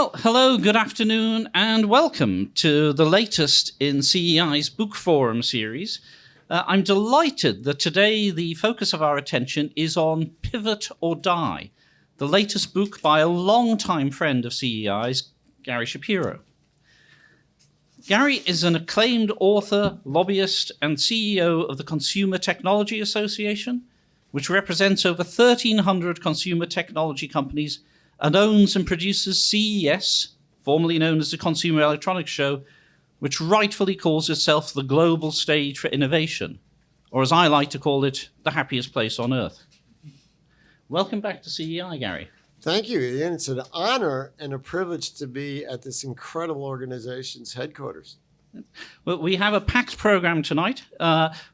Well, hello, good afternoon, and welcome to the latest in CEI's Book Forum series. I'm delighted that today the focus of our attention is on Pivot or Die, the latest book by a longtime friend of CEI's, Gary Shapiro. Gary is an acclaimed author, lobbyist, and CEO of the Consumer Technology Association, which represents over 1,300 consumer technology companies and owns and produces CES, formerly known as the Consumer Electronics Show, which rightfully calls itself the global stage for innovation, or as I like to call it, the happiest place on earth. Welcome back to CEI, Gary. Thank you, Ian. It's an honor and a privilege to be at this incredible organization's headquarters. Well, we have a packed program tonight,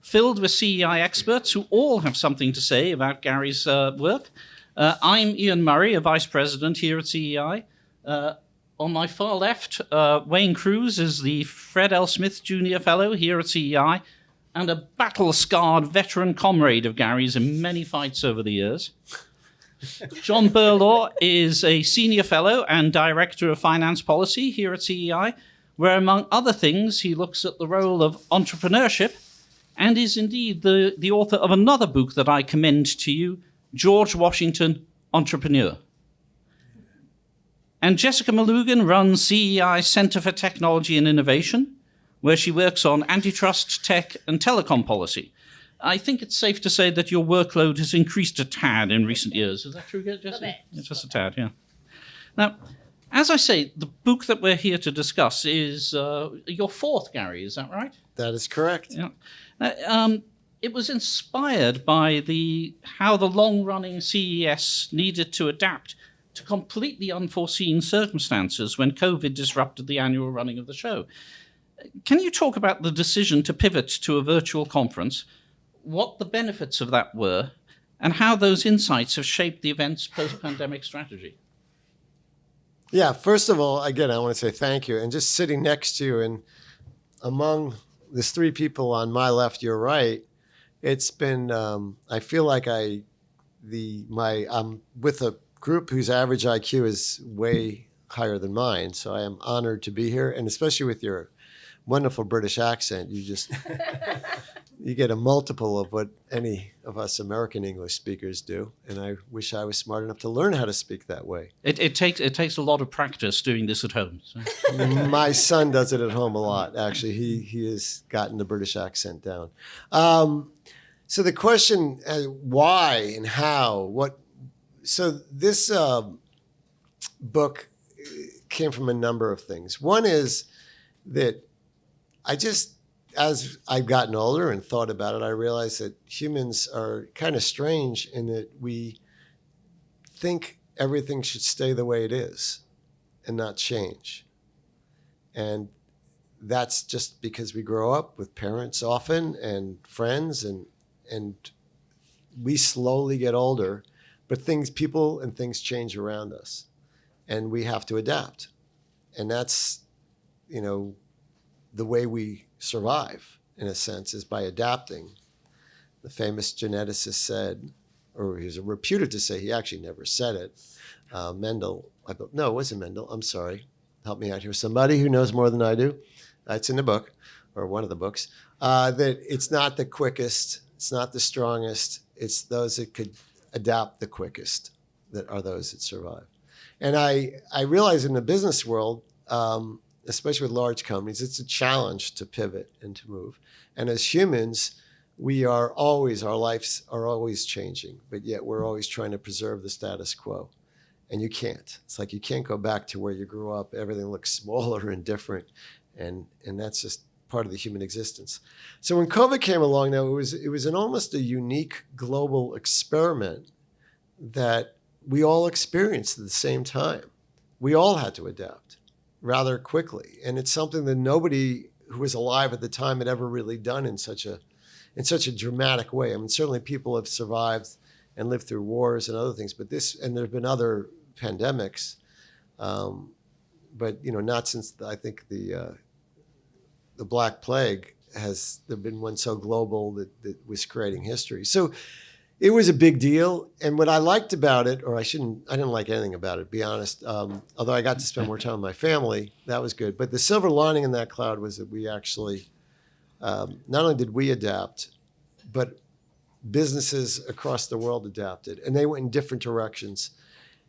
filled with CEI experts who all have something to say about Gary's work. I'm Iain Murray, a vice president here at CEI. On my far left, Wayne Cruz is the Fred L. Smith Jr. Fellow here at CEI and a battle-scarred veteran comrade of Gary's in many fights over the years. John Berlau is a senior fellow and director of finance policy here at CEI, where, among other things, he looks at the role of entrepreneurship and is indeed the author of another book that I commend to you, George Washington, Entrepreneur. And Jessica Melugin runs CEI's Center for Technology and Innovation, where she works on antitrust, tech, and telecom policy. I think it's safe to say that your workload has increased a tad in recent years. Is that true, Jessica? It's just a tad, yeah. Now, as I say, the book that we're here to discuss is your fourth, Gary, is that right? That is correct. Yeah. It was inspired by how the long-running CES needed to adapt to completely unforeseen circumstances when COVID disrupted the annual running of the show. Can you talk about the decision to pivot to a virtual conference, what the benefits of that were, and how those insights have shaped the event's post-pandemic strategy? Yeah, first of all, again, I want to say thank you. And just sitting next to you and among these three people on my left, your right, it's been, I feel like I'm with a group whose average IQ is way higher than mine. So I am honored to be here. And especially with your wonderful British accent, you get a multiple of what any of us American English speakers do. And I wish I was smart enough to learn how to speak that way. It takes a lot of practice doing this at home. So. My son does it at home a lot, actually. He has gotten the British accent down. So the question, why and how, so this book came from a number of things. One is that as I've gotten older and thought about it, I realized that humans are kind of strange in that we think everything should stay the way it is and not change. And that's just because we grow up with parents often and friends and we slowly get older, but people and things change around us and we have to adapt. And that's, the way we survive, in a sense, is by adapting. The famous geneticist said, or he's reputed to say, he actually never said it, Mendel, it wasn't Mendel, I'm sorry, help me out here, somebody who knows more than I do, it's in the book, or one of the books, that it's not the quickest, it's not the strongest, it's those that could adapt the quickest that are those that survive. And I realize in the business world, especially with large companies, it's a challenge to pivot and to move. And as humans, our lives are always changing, but yet we're always trying to preserve the status quo. And you can't. It's like you can't go back to where you grew up. Everything looks smaller and different. And that's just part of the human existence. So when COVID came along, now it was almost a unique global experiment that we all experienced at the same time. We all had to adapt rather quickly. And it's something that nobody who was alive at the time had ever really done in such a dramatic way. I mean, certainly people have survived and lived through wars and other things, but and there have been other pandemics, but not since I think the Black Plague there've been one so global that was creating history. So It was a big deal. And what I liked about it, I didn't like anything about it, to be honest. Although I got to spend more time with my family, that was good. But the silver lining in that cloud was that we actually, not only did we adapt, but businesses across the world adapted, and they went in different directions.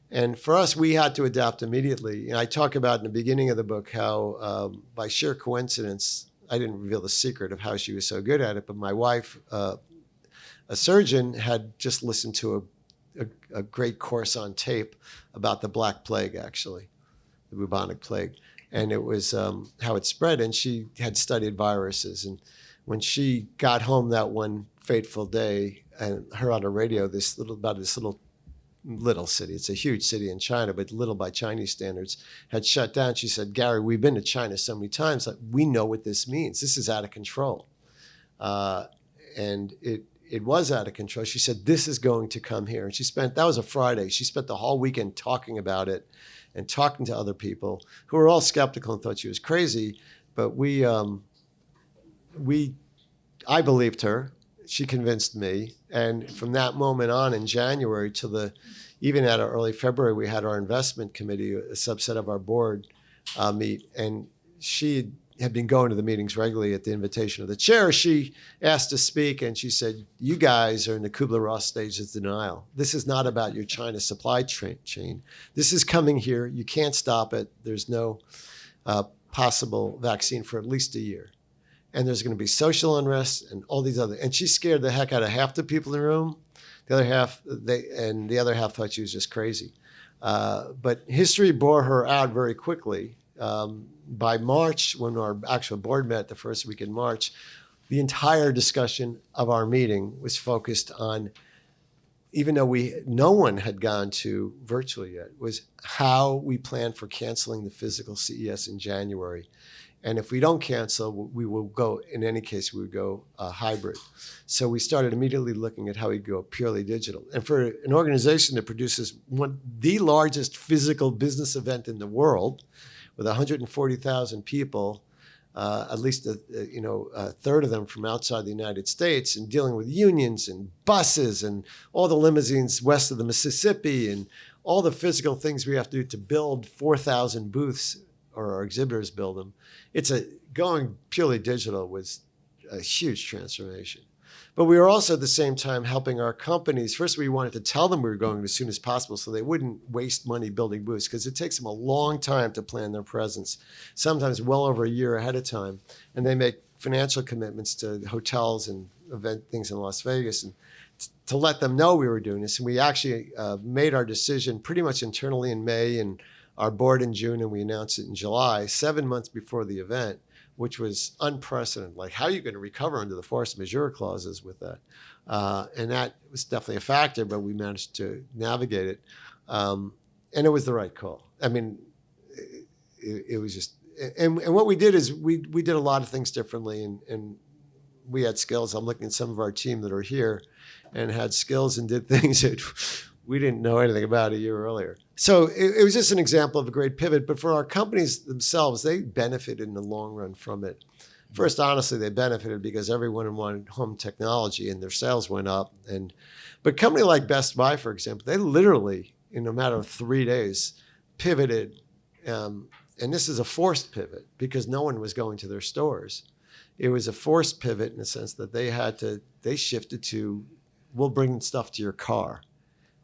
And for us, we had to adapt immediately. And I talk about in the beginning of the book how, by sheer coincidence, I didn't reveal the secret of how she was so good at it, but my wife, a surgeon, had just listened to a great course on tape about the Black Plague, actually, the bubonic plague. And it was how it spread, and she had studied viruses. And when she got home that one fateful day and heard on the radio about this little city, it's a huge city in China, but little by Chinese standards, had shut down, she said, "Gary, we've been to China so many times, like, we know what this means. This is out of control." And it was out of control. She said, "This is going to come here." And that was a Friday. She spent the whole weekend talking about it and talking to other people who were all skeptical and thought she was crazy. But I believed her. She convinced me. And from that moment on in January even at our early February, we had our investment committee, a subset of our board, meet. And she had been going to the meetings regularly at the invitation of the chair. She asked to speak, and she said, "You guys are in the Kubler-Ross stage of denial. This is not about your China supply chain. This is coming here. You can't stop it. There's no possible vaccine for at least a year. And there's going to be social unrest and all these other." And she scared the heck out of half the people in the room. The other half thought she was just crazy. But history bore her out very quickly. By March, when our actual board met the first week in March, the entire discussion of our meeting was focused on, even though no one had gone to virtual yet, was how we plan for canceling the physical CES in January. And if we don't cancel, we will go, in any case, we would go hybrid. So we started immediately looking at how we go purely digital. And for an organization that produces the largest physical business event in the world, with 140,000 people, at least a third of them from outside the United States, and dealing with unions and buses and all the limousines west of the Mississippi and all the physical things we have to do to build 4,000 booths, or our exhibitors build them. Going purely digital was a huge transformation. But we were also at the same time helping our companies. First, we wanted to tell them we were going as soon as possible so they wouldn't waste money building booths, because it takes them a long time to plan their presence, sometimes well over a year ahead of time. And they make financial commitments to hotels and event things in Las Vegas, and to let them know we were doing this. And we actually made our decision pretty much internally in May, and our board in June, and we announced it in July, 7 months before the event, which was unprecedented. Like, how are you going to recover under the force majeure clauses with that? And that was definitely a factor, but we managed to navigate it. And it was the right call. I mean, it was just, and what we did is we did a lot of things differently, and we had skills. I'm looking at some of our team that are here and had skills and did things that we didn't know anything about a year earlier. So it was just an example of a great pivot. But for our companies themselves, they benefited in the long run from it. First, honestly, they benefited because everyone wanted home technology and their sales went up. But a company like Best Buy, for example, they literally, in a matter of 3 days, pivoted. And this is a forced pivot because no one was going to their stores. It was a forced pivot in the sense that they shifted to, we'll bring stuff to your car.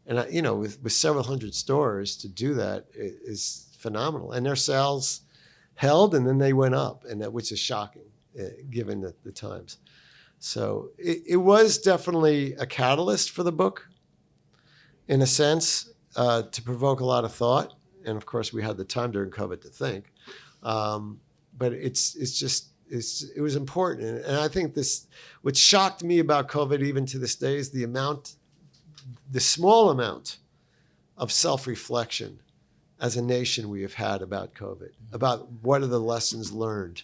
And with several hundred stores, to do that is phenomenal. And their sales held, and then they went up, which is shocking given the times. So it was definitely a catalyst for the book, in a sense, to provoke a lot of thought. And of course, we had the time during COVID to think. But it was important. And I think what shocked me about COVID even to this day is the small amount of self-reflection as a nation we have had about COVID, about what are the lessons learned.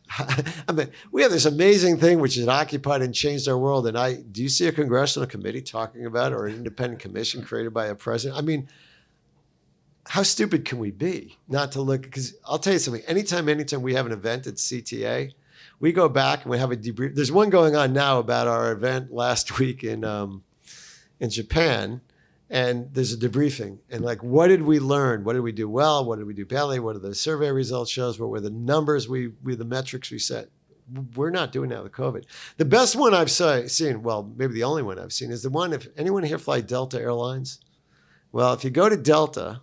I mean, we have this amazing thing which has occupied and changed our world. And do you see a congressional committee talking about it, or an independent commission created by a president? I mean, how stupid can we be not to look? Because I'll tell you something, anytime we have an event at CTA, we go back and we have a debrief. There's one going on now about our event last week in in Japan, and there's a debriefing. And like, what did we learn? What did we do well? What did we do badly? What are the survey results shows? What were the numbers the metrics we set? We're not doing that with COVID. The best one I've seen, well, maybe the only one I've seen, is the one, if anyone here fly Delta Airlines? Well, if you go to Delta,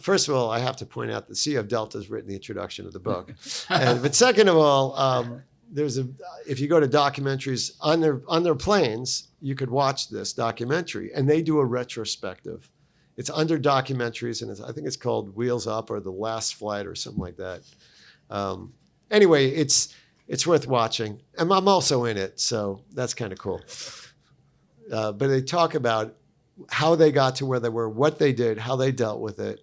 first of all, I have to point out the CEO of Delta has written the introduction of the book. But second of all, if you go to documentaries on their planes, you could watch this documentary, and they do a retrospective. It's under documentaries, and I think it's called Wheels Up or The Last Flight or something like that. Anyway, it's worth watching. And I'm also in it, so that's kind of cool. But they talk about how they got to where they were, what they did, how they dealt with it.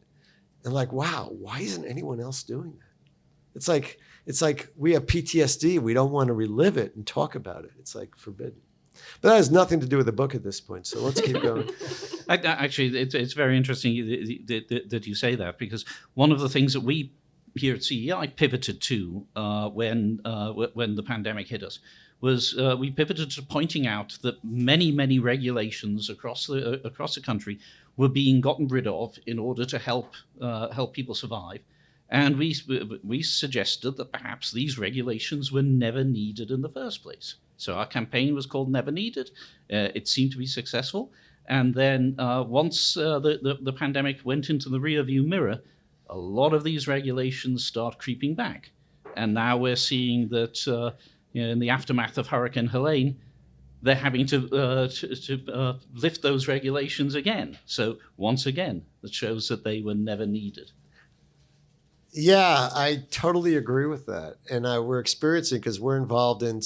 And like, wow, why isn't anyone else doing that? It's like we have PTSD. We don't want to relive it and talk about it. It's like forbidden. But that has nothing to do with the book at this point. So let's keep going. Actually, it's very interesting that you say that, because one of the things that we here at CEI pivoted to when the pandemic hit us was we pivoted to pointing out that many regulations across the country were being gotten rid of in order to help people survive. And we suggested that perhaps these regulations were never needed in the first place. So our campaign was called Never Needed. It seemed to be successful. And then once the pandemic went into the rearview mirror, a lot of these regulations start creeping back. And now we're seeing that in the aftermath of Hurricane Helene, they're having to lift those regulations again. So once again, that shows that they were never needed. Yeah, I totally agree with that. And we're experiencing, because we're involved in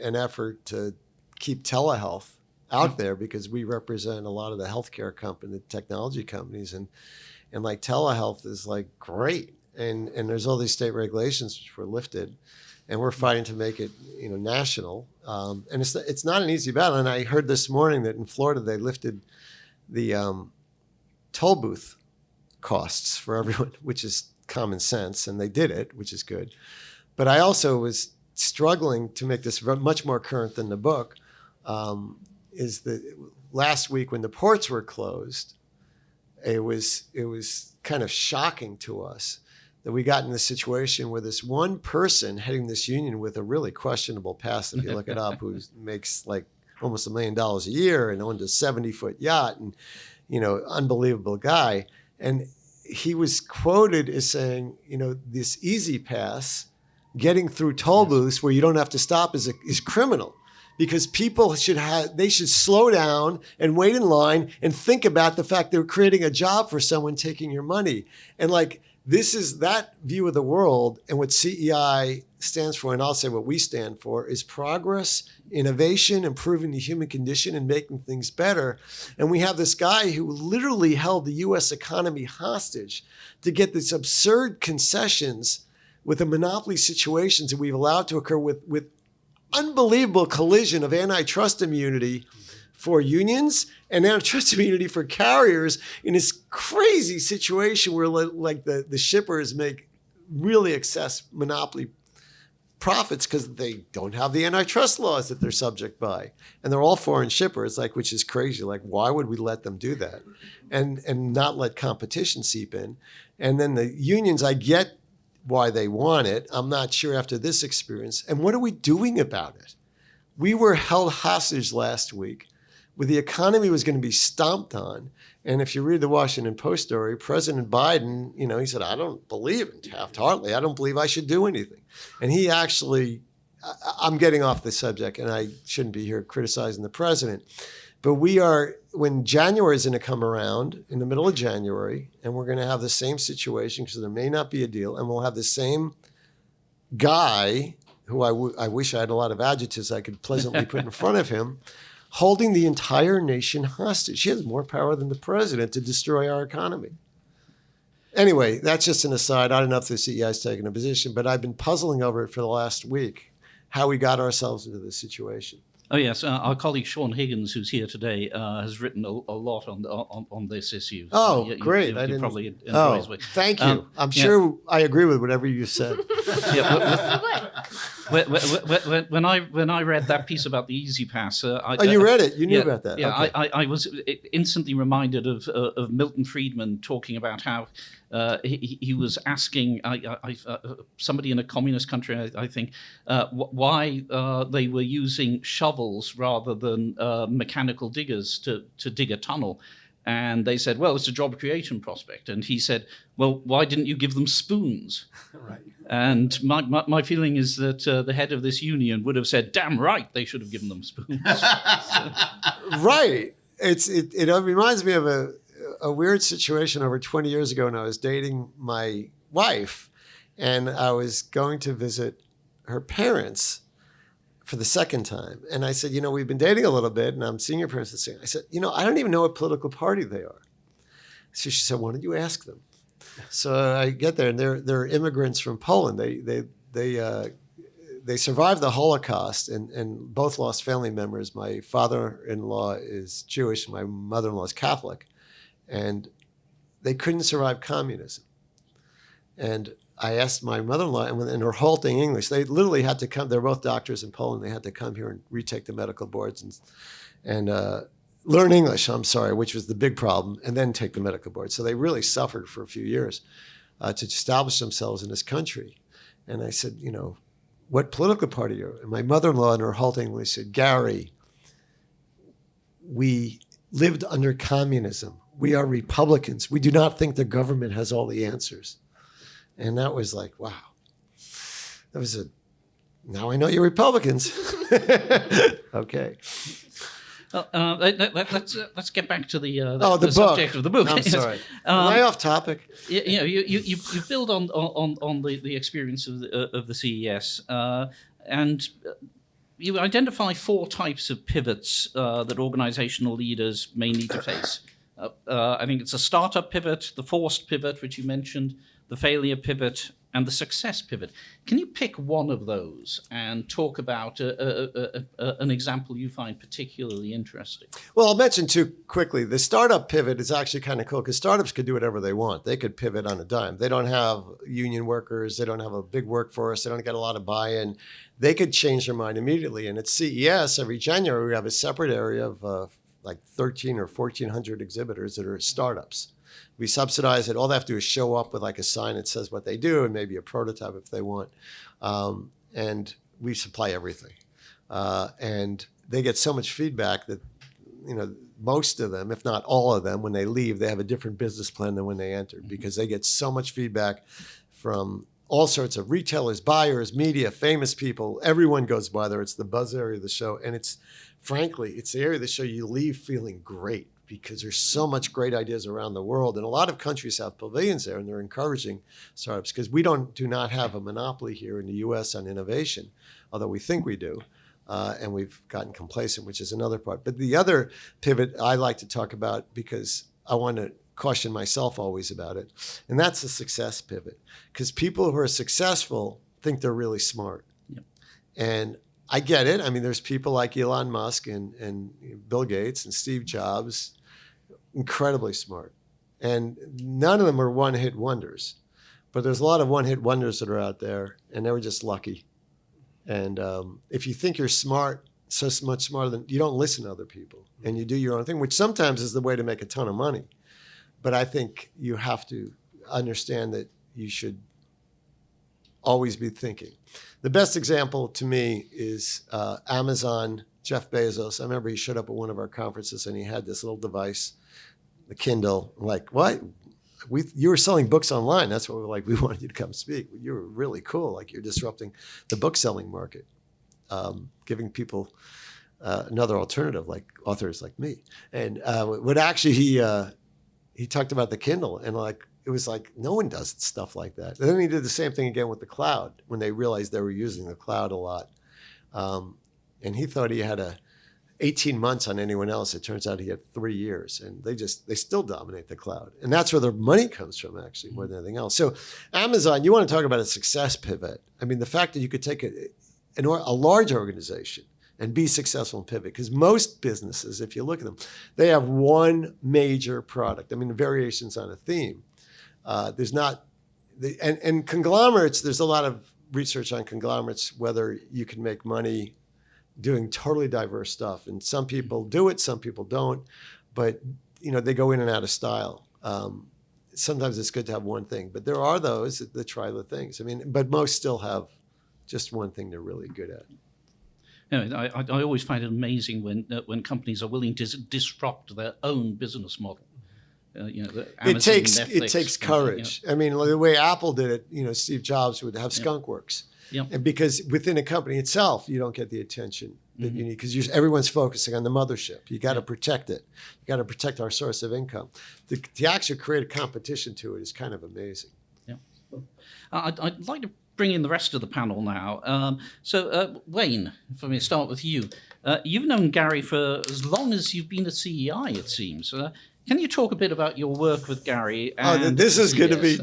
an effort to keep telehealth out there, because we represent a lot of the healthcare company, the technology companies, and like telehealth is like great. And there's all these state regulations which were lifted, and we're fighting to make it national. And it's not an easy battle. And I heard this morning that in Florida they lifted the toll booth costs for everyone, which is common sense, and they did it, which is good. But I also was struggling to make this much more current than the book, is that last week when the ports were closed, it was kind of shocking to us that we got in this situation where this one person heading this union with a really questionable past, if you look it up, who makes like almost $1 million a year and owned a 70-foot yacht, and unbelievable guy. And he was quoted as saying, this easy pass, getting through toll booths where you don't have to stop is criminal, because people should slow down and wait in line and think about the fact they're creating a job for someone taking your money. And like, this is that view of the world. And what CEI stands for, and I'll say what we stand for, is progress, innovation, improving the human condition and making things better. And we have this guy who literally held the US economy hostage to get these absurd concessions with the monopoly situations that we've allowed to occur with unbelievable collision of antitrust immunity for unions and antitrust immunity for carriers in this crazy situation where like the shippers make really excess monopoly profits because they don't have the antitrust laws that they're subject by. And they're all foreign shippers, which is crazy. Like, why would we let them do that and not let competition seep in? And then the unions, I get why they want it. I'm not sure after this experience. And what are we doing about it? We were held hostage last week where the economy was going to be stomped on. And if you read the Washington Post story, President Biden, he said, I don't believe in Taft-Hartley. I don't believe I should do anything. And he actually, I'm getting off the subject and I shouldn't be here criticizing the president, but when January is going to come around in the middle of January, and we're going to have the same situation because there may not be a deal, and we'll have the same guy who I wish I had a lot of adjectives I could pleasantly put in front of him, holding the entire nation hostage. He has more power than the president to destroy our economy. Anyway, that's just an aside. I don't know if the CEI is taking a position, but I've been puzzling over it for the last week, how we got ourselves into this situation. Oh, yes. Our colleague Sean Higgins, who's here today, has written a lot on this issue. So great. You probably enjoy his work. Thank you. I'm sure I agree with whatever you said. when I read that piece about the Easy Pass, you read it? You knew yeah, about that? Yeah, okay. I was instantly reminded of Milton Friedman talking about how he was asking somebody in a communist country, I think, why they were using shovels rather than mechanical diggers to dig a tunnel. And they said, well, it's a job creation prospect. And he said, well, why didn't you give them spoons? Right. And my feeling is that the head of this union would have said, damn right, they should have given them spoons. Right. It reminds me of a weird situation over 20 years ago when I was dating my wife, and I was going to visit her parents for the second time. And I said, we've been dating a little bit, and I'm seeing your parents. I said, I don't even know what political party they are. So she said, why don't you ask them? So I get there, and they're immigrants from Poland. They survived the Holocaust and both lost family members. My father-in-law is Jewish, my mother-in-law is Catholic, and they couldn't survive communism. And I asked my mother-in-law, and in her halting English, they literally had to come. They're both doctors in Poland. They had to come here and retake the medical boards and learn English, which was the big problem, and then take the medical boards. So they really suffered for a few years to establish themselves in this country. And I said, what political party are you? And my mother-in-law in her halting English said, Gary, we lived under communism. We are Republicans. We do not think the government has all the answers. And that was like, wow. That was now I know you're Republicans. Okay. Let's get back to the book. subject of the book. I'm sorry. Am I off topic? You build on the experience of the CES, and you identify 4 types of pivots that organizational leaders may need to face. I think it's a startup pivot, the forced pivot, which you mentioned, the failure pivot, and the success pivot. Can you pick one of those and talk about an example you find particularly interesting? Well, I'll mention 2 quickly. The startup pivot is actually kind of cool because startups could do whatever they want. They could pivot on a dime. They don't have union workers. They don't have a big workforce. They don't get a lot of buy-in. They could change their mind immediately. And at CES, every January, we have a separate area of like 13 or 1,400 exhibitors that are startups. We subsidize it. All they have to do is show up with like a sign that says what they do and maybe a prototype if they want. And we supply everything. And they get so much feedback that, most of them, if not all of them, when they leave, they have a different business plan than when they entered because they get so much feedback from all sorts of retailers, buyers, media, famous people. Everyone goes by there. It's the buzz area of the show. And it's the area of the show you leave feeling great, because there's so much great ideas around the world. And a lot of countries have pavilions there, and they're encouraging startups because we do not have a monopoly here in the U.S. on innovation, although we think we do. And we've gotten complacent, which is another part. But the other pivot I like to talk about, because I want to caution myself always about it, and that's the success pivot. Because people who are successful think they're really smart. Yep. And I get it. I mean, there's people like Elon Musk and Bill Gates and Steve Jobs, incredibly smart. And none of them are one-hit wonders. But there's a lot of one-hit wonders that are out there, and they were just lucky. And if you think you're smart, so much smarter than, you don't listen to other people, and you do your own thing, which sometimes is the way to make a ton of money. But I think you have to understand that you should always be thinking. The best example to me is Amazon, Jeff Bezos. I remember he showed up at one of our conferences and he had this little device, the Kindle. I'm like, what? You were selling books online. That's what we wanted you to come speak. You were really cool. Like, you're disrupting the book selling market, giving people another alternative, like authors like me. And what actually he talked about the Kindle, and it was like, no one does stuff like that. And then he did the same thing again with the cloud when they realized they were using the cloud a lot. And he thought he had 18 months on anyone else. It turns out he had 3 years, and they still dominate the cloud. And that's where their money comes from, actually, more than anything else. So Amazon, you want to talk about a success pivot. I mean, the fact that you could take a large organization and be successful and pivot, because most businesses, if you look at them, they have one major product. I mean, variations on a theme. There's not, and conglomerates, there's a lot of research on conglomerates, whether you can make money doing totally diverse stuff. And some people do it, some people don't, but they go in and out of style. Sometimes it's good to have one thing, but there are those that try the things. But most still have just one thing they're really good at. I always find it amazing when companies are willing to disrupt their own business model. Amazon, it takes courage. The way Apple did it, Steve Jobs would have Skunk Works. Yep. And because within a company itself, you don't get the attention that you need, because everyone's focusing on the mothership. You got to protect it. You got to protect our source of income. To actually create a competition to it is kind of amazing. Yeah. I'd like to bring in the rest of the panel now. Wayne, if I may start with you. You've known Gary for as long as you've been at CEI, it seems. Can you talk a bit about your work with Gary? This is going to be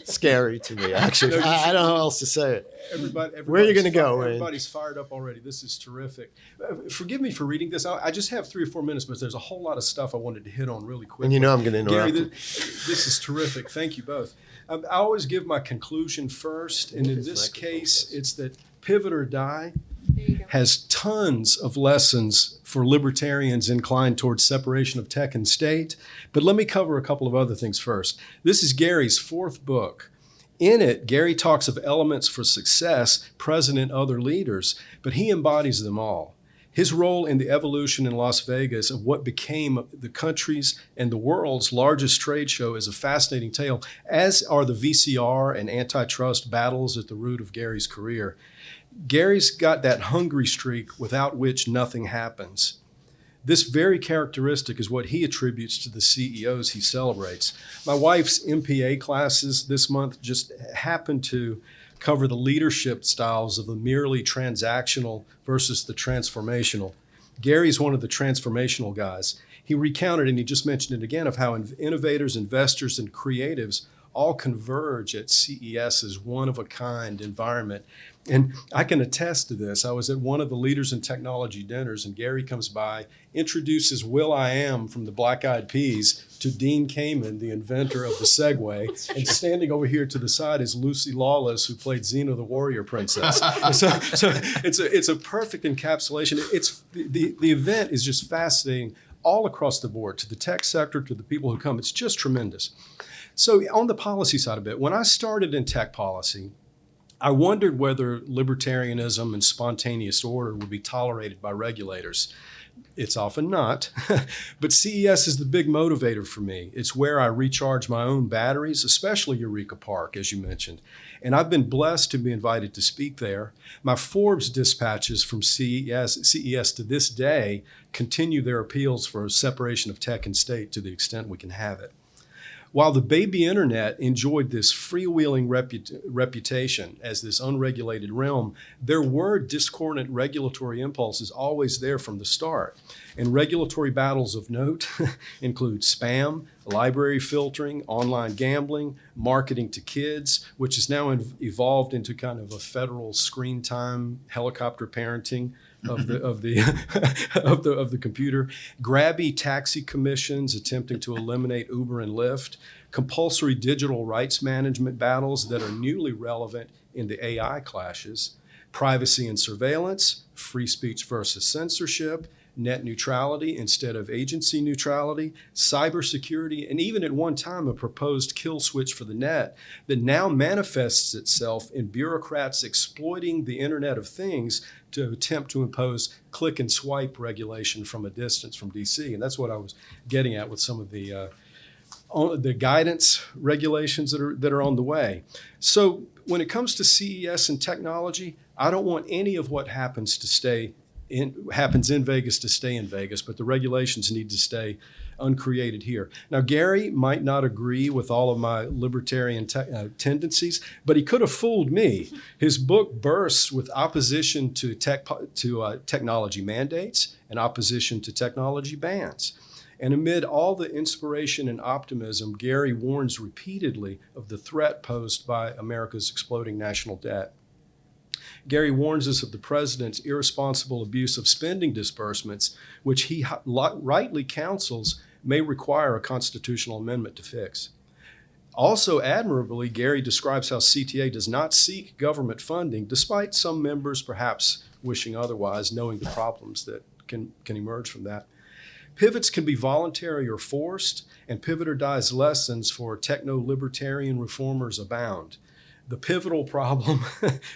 scary to me, actually. I don't know how else to say it. Where are you going to go, Wayne? Everybody's fired up already. This is terrific. Forgive me for reading this. I just have 3 or 4 minutes, but there's a whole lot of stuff I wanted to hit on really quickly. And I'm going to interrupt. Gary, this is terrific. Thank you both. I always give my conclusion first, and in this case, it's that Pivot or Die has tons of lessons for libertarians inclined towards separation of tech and state. But let me cover a couple of other things first. This is Gary's 4th book. In it, Gary talks of elements for success present in other leaders, but he embodies them all. His role in the evolution in Las Vegas of what became the country's and the world's largest trade show is a fascinating tale, as are the VCR and antitrust battles at the root of Gary's career. Gary's got that hungry streak without which nothing happens. This very characteristic is what he attributes to the CEOs he celebrates. My wife's MPA classes this month just happened to cover the leadership styles of the merely transactional versus the transformational. Gary's one of the transformational guys. He recounted, and he just mentioned it again, of how innovators, investors, and creatives all converge at CES's one-of-a-kind environment. And I can attest to this. I was at one of the Leaders in Technology dinners, and Gary comes by, introduces will.i.am from the Black Eyed Peas to Dean Kamen, the inventor of the Segway, and standing over here to the side is Lucy Lawless, who played Xena the Warrior Princess. So it's a perfect encapsulation. The event is just fascinating all across the board, to the tech sector, to the people who come. It's just tremendous. So on the policy side of it, when I started in tech policy, I wondered whether libertarianism and spontaneous order would be tolerated by regulators. It's often not, but CES is the big motivator for me. It's where I recharge my own batteries, especially Eureka Park, as you mentioned. And I've been blessed to be invited to speak there. My Forbes dispatches from CES to this day continue their appeals for separation of tech and state to the extent we can have it. While the baby internet enjoyed this freewheeling reputation as this unregulated realm, there were discordant regulatory impulses always there from the start. And regulatory battles of note include spam, library filtering, online gambling, marketing to kids, which has now evolved into kind of a federal screen time helicopter parenting of the computer, grabby taxi commissions attempting to eliminate Uber and Lyft, compulsory digital rights management battles that are newly relevant in the AI clashes, privacy and surveillance, free speech versus censorship, net neutrality instead of agency neutrality, cybersecurity, and even at one time a proposed kill switch for the net that now manifests itself in bureaucrats exploiting the Internet of Things to attempt to impose click and swipe regulation from a distance from DC. And that's what I was getting at with some of the guidance regulations that are on the way. So when it comes to CES and technology, I don't want any of what happens in Vegas to stay in Vegas, but the regulations need to stay uncreated here. Now, Gary might not agree with all of my libertarian tendencies, but he could have fooled me. His book bursts with opposition to technology mandates and opposition to technology bans. And amid all the inspiration and optimism, Gary warns repeatedly of the threat posed by America's exploding national debt. Gary warns us of the president's irresponsible abuse of spending disbursements, which he rightly counsels may require a constitutional amendment to fix. Also, admirably, Gary describes how CTA does not seek government funding, despite some members perhaps wishing otherwise, knowing the problems that can emerge from that. Pivots can be voluntary or forced, and pivot or die's lessons for techno-libertarian reformers abound. The pivotal problem,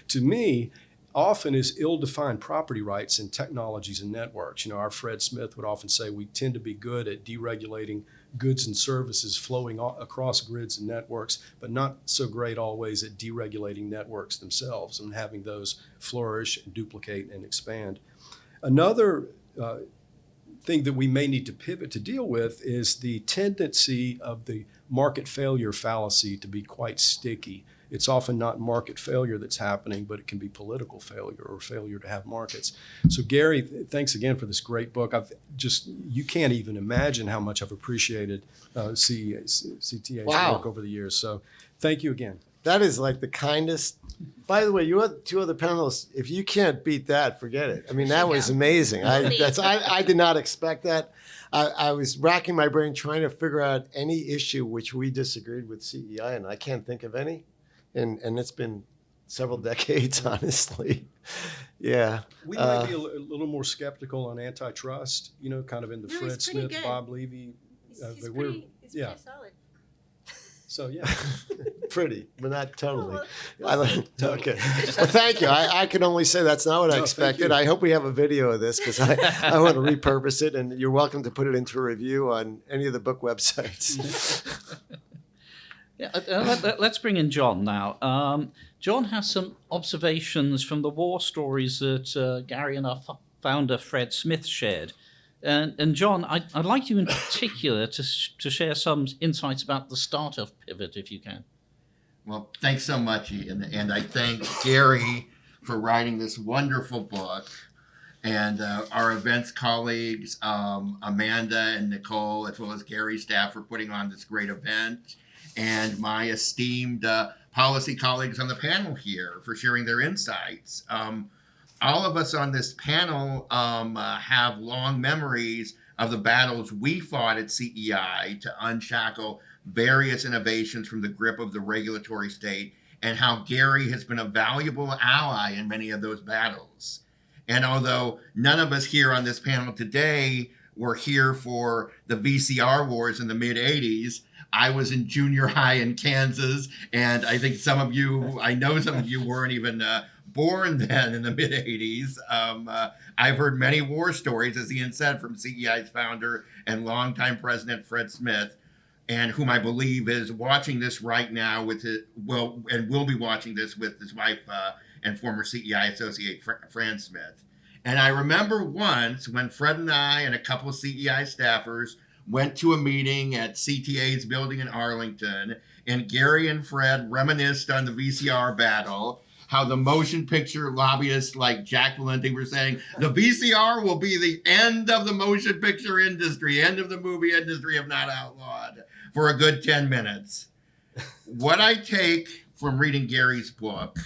to me, often is ill-defined property rights in technologies and networks. You know, our Fred Smith would often say we tend to be good at deregulating goods and services flowing across grids and networks, but not so great always at deregulating networks themselves and having those flourish and duplicate and expand. Another thing that we may need to pivot to deal with is the tendency of the market failure fallacy to be quite sticky. It's often not market failure that's happening, but it can be political failure or failure to have markets. So Gary, thanks again for this great book. You can't even imagine how much I've appreciated CTA's work over the years. So thank you again. That is like the kindest. By the way, you had two other panelists. If you can't beat that, forget it. I mean, that was amazing. I did not expect that. I was racking my brain trying to figure out any issue which we disagreed with CEI, and I can't think of any. And it's been several decades, honestly. Yeah. We might be a little more skeptical on antitrust, you know, kind of in the Fred Smith, good. Bob Levy. He's pretty solid. So, yeah. Pretty, but not totally. We'll Okay. Well, thank you. I can only say that's not what I expected. I hope we have a video of this because I want to repurpose it, and you're welcome to put it into a review on any of the book websites. Yeah, let's bring in John now. John has some observations from the war stories that Gary and our founder Fred Smith shared. And John, I'd like you in particular to share some insights about the start of Pivot, if you can. Well, thanks so much, Ian. And I thank Gary for writing this wonderful book, and our events colleagues, Amanda and Nicole, as well as Gary's staff for putting on this great event, and my esteemed policy colleagues on the panel here for sharing their insights. All of us on this panel have long memories of the battles we fought at CEI to unshackle various innovations from the grip of the regulatory state, and how Gary has been a valuable ally in many of those battles. And although none of us here on this panel today were here for the VCR wars in the mid-'80s, I was in junior high in Kansas, and I think I know some of you weren't even born then in the mid-'80s. I've heard many war stories, as Ian said, from CEI's founder and longtime president Fred Smith, and whom I believe is watching this right now and will be watching this with his wife and former CEI associate Fran Smith. And I remember once when Fred and I and a couple of CEI staffers went to a meeting at CTA's building in Arlington, and Gary and Fred reminisced on the VCR battle, how the motion picture lobbyists like Jack Valenti were saying, the VCR will be the end of the motion picture industry, end of the movie industry if not outlawed, for a good 10 minutes. What I take from reading Gary's book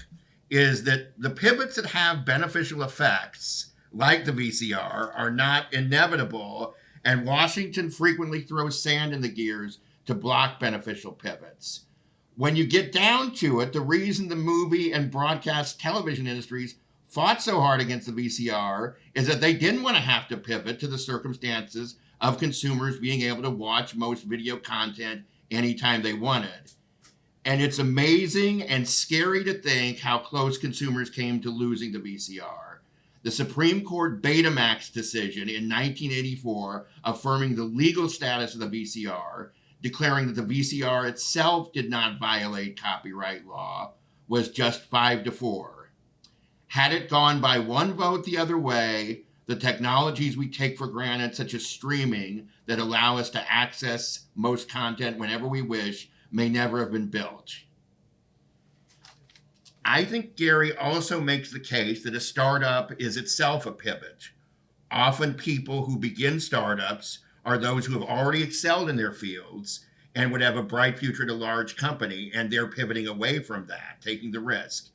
is that the pivots that have beneficial effects, like the VCR, are not inevitable, and Washington frequently throws sand in the gears to block beneficial pivots. When you get down to it, the reason the movie and broadcast television industries fought so hard against the VCR is that they didn't want to have to pivot to the circumstances of consumers being able to watch most video content anytime they wanted. And it's amazing and scary to think how close consumers came to losing the VCR. The Supreme Court Betamax decision in 1984, affirming the legal status of the VCR, declaring that the VCR itself did not violate copyright law, was just 5-4. Had it gone by one vote the other way, the technologies we take for granted, such as streaming, that allow us to access most content whenever we wish, may never have been built. I think Gary also makes the case that a startup is itself a pivot. Often people who begin startups are those who have already excelled in their fields and would have a bright future at a large company, and they're pivoting away from that, taking the risk.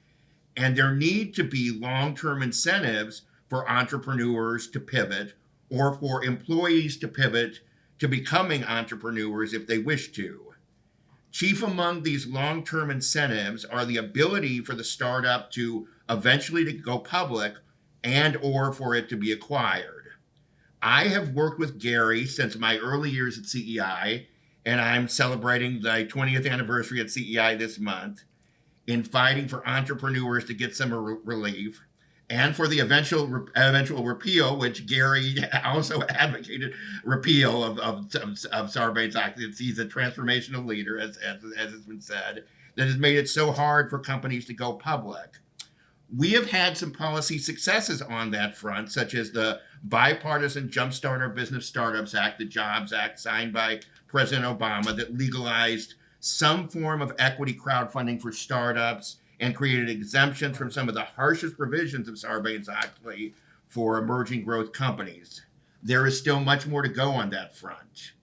And there need to be long-term incentives for entrepreneurs to pivot, or for employees to pivot to becoming entrepreneurs if they wish to. Chief among these long-term incentives are the ability for the startup to eventually to go public and or for it to be acquired. I have worked with Gary since my early years at CEI, and I'm celebrating the 20th anniversary at CEI this month, in fighting for entrepreneurs to get some relief, and for the eventual repeal, which Gary also advocated repeal of Sarbanes-Oxley. He's a transformational leader, as has been said, that has made it so hard for companies to go public. We have had some policy successes on that front, such as the bipartisan Jumpstart Our Business Startups Act, the Jobs Act, signed by President Obama, that legalized some form of equity crowdfunding for startups and created exemptions from some of the harshest provisions of Sarbanes-Oxley for emerging growth companies. There is still much more to go on that front.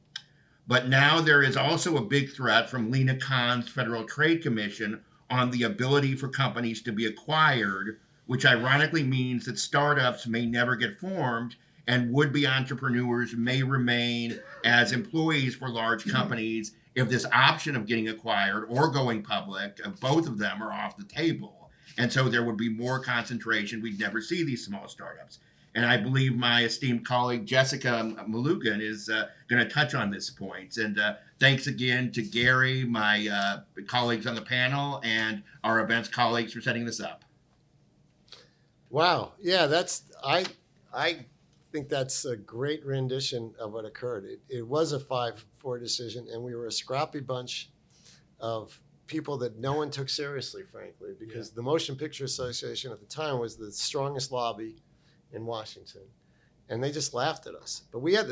But now there is also a big threat from Lena Khan's Federal Trade Commission on the ability for companies to be acquired, which ironically means that startups may never get formed and would-be entrepreneurs may remain as employees for large companies if this option of getting acquired or going public, both of them are off the table. And so there would be more concentration. We'd never see these small startups. And I believe my esteemed colleague, Jessica Melugin, is going to touch on this point. And thanks again to Gary, my colleagues on the panel, and our events colleagues for setting this up. Wow. Yeah, I think that's a great rendition of what occurred. It was a 5-4 decision, and we were a scrappy bunch of people that no one took seriously, frankly, because the Motion Picture Association at the time was the strongest lobby in Washington, and they just laughed at us. But we had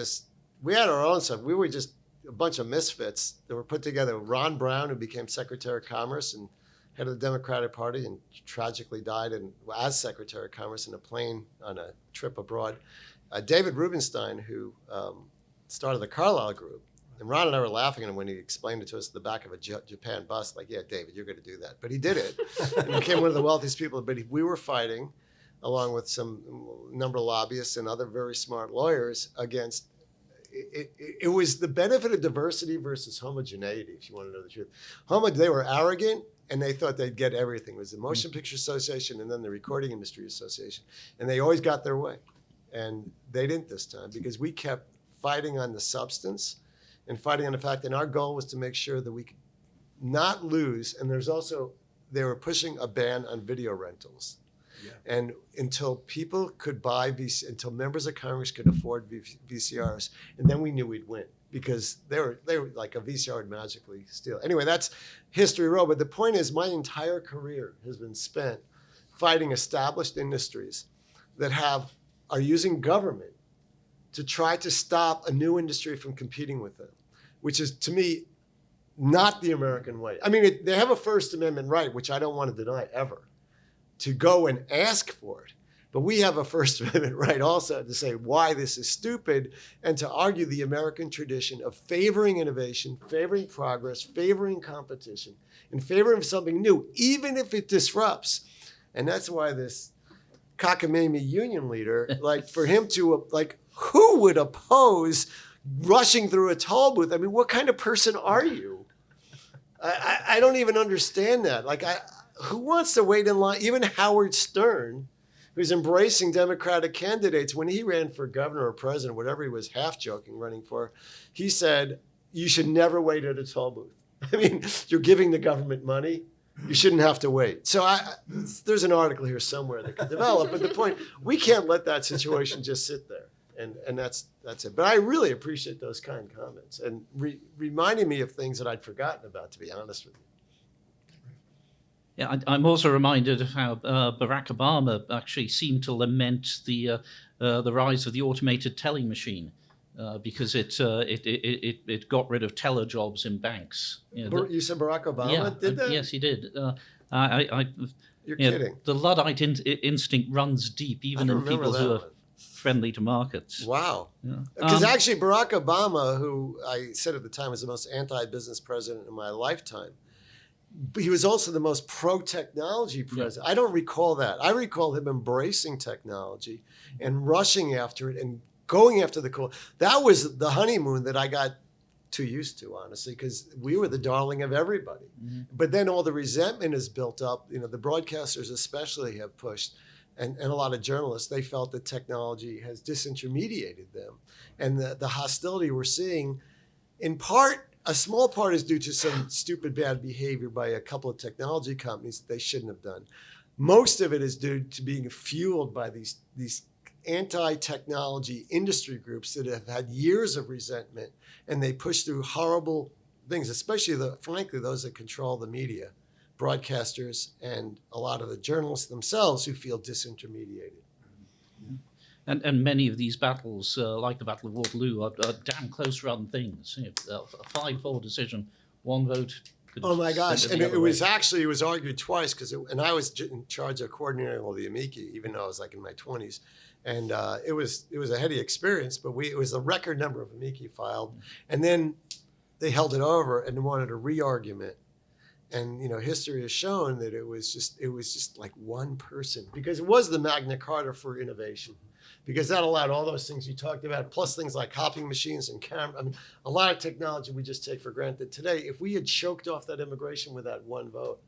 our own stuff. We were just a bunch of misfits that were put together. Ron Brown, who became Secretary of Commerce and head of the Democratic Party and tragically died as Secretary of Commerce in a plane on a trip abroad. David Rubenstein, who started the Carlyle Group. And Ron and I were laughing at him when he explained it to us at the back of a Japan bus, like, yeah, David, you're going to do that. But he did it. And he became one of the wealthiest people. But we were fighting, along with some number of lobbyists and other very smart lawyers, against it was the benefit of diversity versus homogeneity, if you want to know the truth. They were arrogant, and they thought they'd get everything. It was the Motion Picture Association and then the Recording Industry Association. And they always got their way. And they didn't this time, because we kept fighting on the substance and fighting on the fact that our goal was to make sure that we could not lose. And they were pushing a ban on video rentals. Yeah. And until people could buy until members of Congress could afford VCRs, and then we knew we'd win, because they were like a VCR would magically steal. Anyway, that's history row. But the point is, my entire career has been spent fighting established industries that are using government to try to stop a new industry from competing with them, which is, to me, not the American way. I mean, they have a First Amendment right, which I don't want to deny ever, to go and ask for it. But we have a First Amendment right also to say why this is stupid, and to argue the American tradition of favoring innovation, favoring progress, favoring competition, in favor of something new, even if it disrupts. And that's why this cockamamie union leader, for him to, who would oppose rushing through a toll booth? I mean, what kind of person are you? I don't even understand that. Who wants to wait in line? Even Howard Stern, who's embracing Democratic candidates, when he ran for governor or president, whatever he was half joking running for, he said, you should never wait at a toll booth. I mean, you're giving the government money. You shouldn't have to wait. So there's an article here somewhere that could develop. But the point, we can't let that situation just sit there. And that's it. But I really appreciate those kind comments and reminding me of things that I'd forgotten about, to be honest with you. Yeah, I'm also reminded of how Barack Obama actually seemed to lament the rise of the automated telling machine because it got rid of teller jobs in banks. You said Barack Obama did that? Yes, he did. You're kidding. The Luddite instinct runs deep, even in people who are friendly to markets. Wow. Because actually, Barack Obama, who I said at the time was the most anti-business president in my lifetime, he was also the most pro-technology president. Yeah. I don't recall that. I recall him embracing technology and rushing after it and going after the cool. That was the honeymoon that I got too used to, honestly, because we were the darling of everybody. Mm-hmm. But then all the resentment is built up. You know, the broadcasters especially have pushed, and a lot of journalists, they felt that technology has disintermediated them. And the hostility we're seeing, in part, a small part is due to some stupid bad behavior by a couple of technology companies that they shouldn't have done. Most of it is due to being fueled by these anti-technology industry groups that have had years of resentment, and they push through horrible things, especially, frankly, those that control the media, broadcasters, and a lot of the journalists themselves who feel disintermediated. And many of these battles, like the Battle of Waterloo, are damn close run things. You know, a 5-4 decision, one vote. Oh my gosh! send And the it other was way. actually, it was argued twice and I was in charge of coordinating all the amici, even though I was like in my 20s, and it was a heady experience. But it was a record number of amici filed, and then they held it over and wanted a re-argument. And you know, history has shown that it was just like one person, because it was the Magna Carta for innovation, because that allowed all those things you talked about, plus things like copying machines and camera. I mean, a lot of technology we just take for granted today. If we had choked off that immigration with that one vote,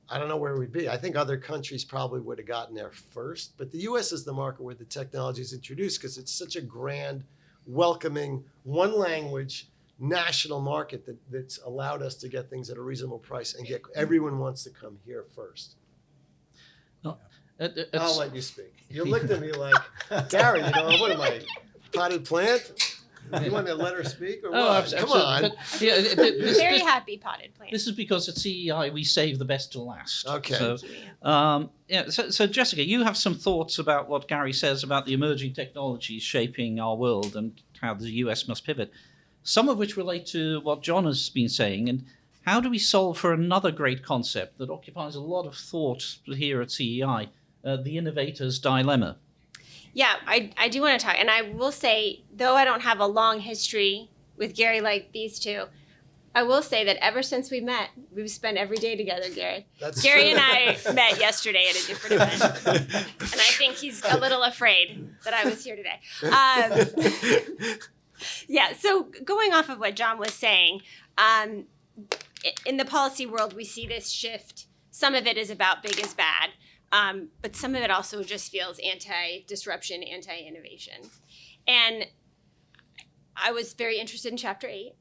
I don't know where we'd be. I think other countries probably would have gotten there first, but the U.S. is the market where the technology is introduced, because it's such a grand, welcoming, one language, national market that's allowed us to get things at a reasonable price and everyone wants to come here first. I'll let you speak. You looked at me like, Gary, you know, what am I, potted plant? You want to let her speak or what? Come on. But, yeah, Very happy potted plant. This is because at CEI we save the best to last. Okay. So, so Jessica, you have some thoughts about what Gary says about the emerging technologies shaping our world and how the US must pivot, some of which relate to what John has been saying. And how do we solve for another great concept that occupies a lot of thought here at CEI, the innovator's dilemma? Yeah, I do want to talk. And I will say, though I don't have a long history with Gary like these two, I will say that ever since we met, we've spent every day together, Gary. That's Gary true. and I met yesterday at a different event. And I think he's a little afraid that I was here today. Yeah, so going off of what John was saying, in the policy world, we see this shift. Some of it is about big is bad. But some of it also just feels anti-disruption, anti-innovation. And I was very interested in Chapter 8,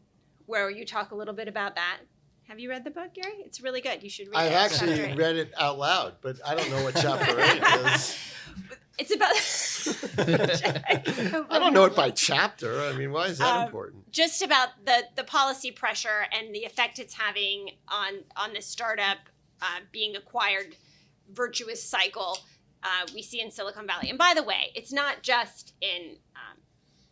where you talk a little bit about that. Have you read the book, Gary? It's really good. You should read it. I actually Chapter 8. read it out loud, but I don't know what Chapter 8 is. It's about... I don't know it by chapter. I mean, why is that important? Just about the policy pressure and the effect it's having on the startup being acquired virtuous cycle we see in Silicon Valley. And by the way, it's not just in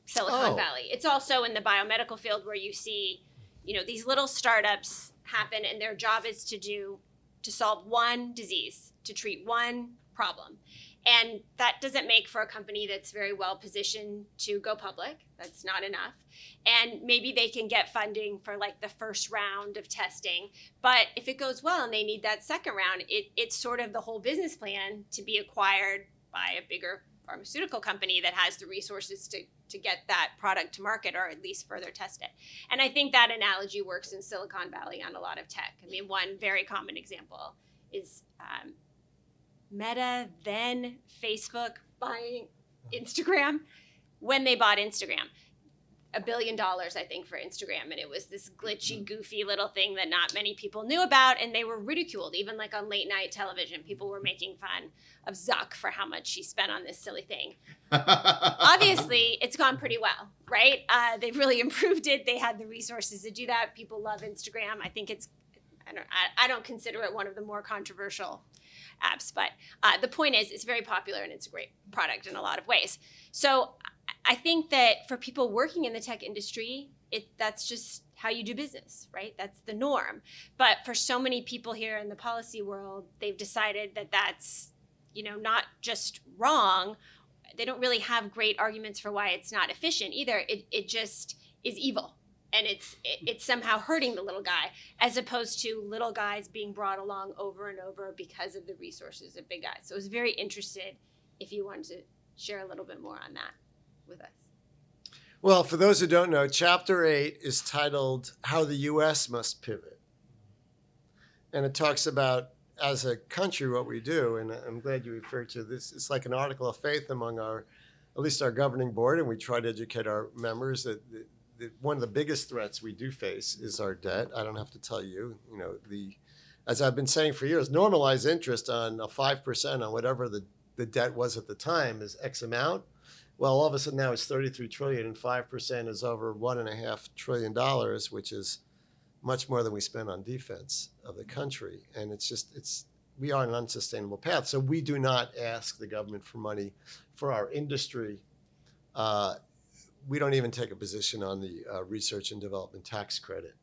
Silicon Valley. It's also in the biomedical field, where you see, you know, these little startups happen, and their job is to solve one disease, to treat one problem. And that doesn't make for a company that's very well positioned to go public. That's not enough. And maybe they can get funding for like the first round of testing. But if it goes well and they need that second round, it's sort of the whole business plan to be acquired by a bigger pharmaceutical company that has the resources to get that product to market, or at least further test it. And I think that analogy works in Silicon Valley on a lot of tech. I mean, one very common example is Meta, then Facebook, buying Instagram. When they bought Instagram, $1 billion, I think, for Instagram. And it was this glitchy, goofy little thing that not many people knew about. And they were ridiculed, even like on late night television. People were making fun of Zuck for how much she spent on this silly thing. Obviously, it's gone pretty well, right? They've really improved it. They had the resources to do that. People love Instagram. I think I don't consider it one of the more controversial apps, but the point is, it's very popular and it's a great product in a lot of ways. So I think that for people working in the tech industry, that's just how you do business, right? That's the norm. But for so many people here in the policy world, they've decided that that's, you know, not just wrong. They don't really have great arguments for why it's not efficient either. It just is evil. And it's somehow hurting the little guy, as opposed to little guys being brought along over and over because of the resources of big guys. So I was very interested if you wanted to share a little bit more on that with us. Well, for those who don't know, Chapter 8 is titled How the U.S. Must Pivot. And it talks about, as a country, what we do. And I'm glad you referred to this. It's like an article of faith among at least our governing board, and we try to educate our members that one of the biggest threats we do face is our debt. I don't have to tell you, as I've been saying for years, normalized interest on 5% on whatever the debt was at the time is X amount. Well, all of a sudden now it's 33 trillion, and 5% is over $1.5 trillion, which is much more than we spend on defense of the country. And we are on an unsustainable path. So we do not ask the government for money for our industry. We don't even take a position on the research and development tax credit.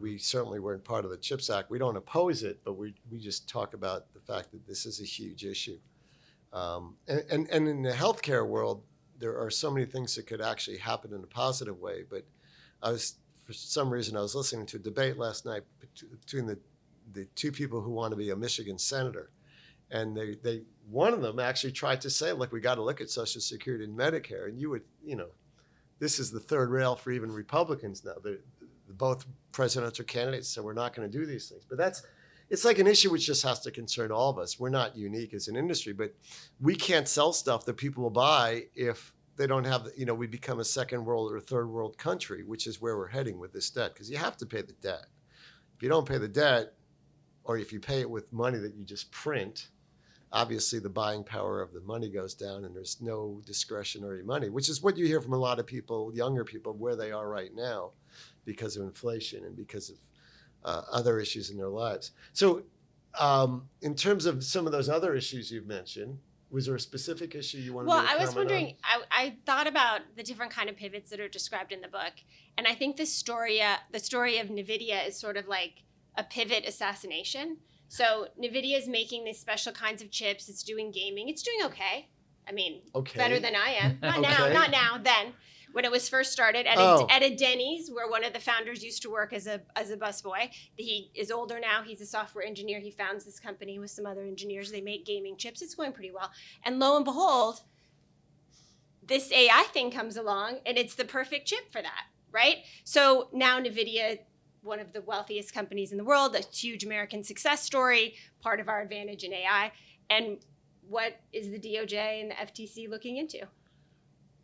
We certainly weren't part of the CHIPS Act. We don't oppose it, but we just talk about the fact that this is a huge issue. And in the healthcare world, there are so many things that could actually happen in a positive way. But for some reason, I was listening to a debate last night between the two people who want to be a Michigan senator. And one of them actually tried to say, look, we got to look at Social Security and Medicare. And this is the third rail for even Republicans now. Both presidential candidates said we're not going to do these things. But it's like an issue which just has to concern all of us. We're not unique as an industry, but we can't sell stuff that people will buy if they don't have, we become a second world or third world country, which is where we're heading with this debt, because you have to pay the debt. If you don't pay the debt, or if you pay it with money that you just print, obviously the buying power of the money goes down and there's no discretionary money, which is what you hear from a lot of people, younger people, where they are right now because of inflation and because of other issues in their lives. So in terms of some of those other issues you've mentioned, was there a specific issue you wanted to comment on? Well, I was wondering, I thought about the different kind of pivots that are described in the book. And I think the story of NVIDIA is sort of like a pivot assassination. So NVIDIA is making these special kinds of chips. It's doing gaming. It's doing okay. I mean, better than I am. Not now, then. When it was first started at a Denny's, where one of the founders used to work as a busboy. He is older now. He's a software engineer. He founds this company with some other engineers. They make gaming chips. It's going pretty well. And lo and behold, this AI thing comes along, and it's the perfect chip for that, right? So now NVIDIA, one of the wealthiest companies in the world, a huge American success story, part of our advantage in AI. And what is the DOJ and the FTC looking into?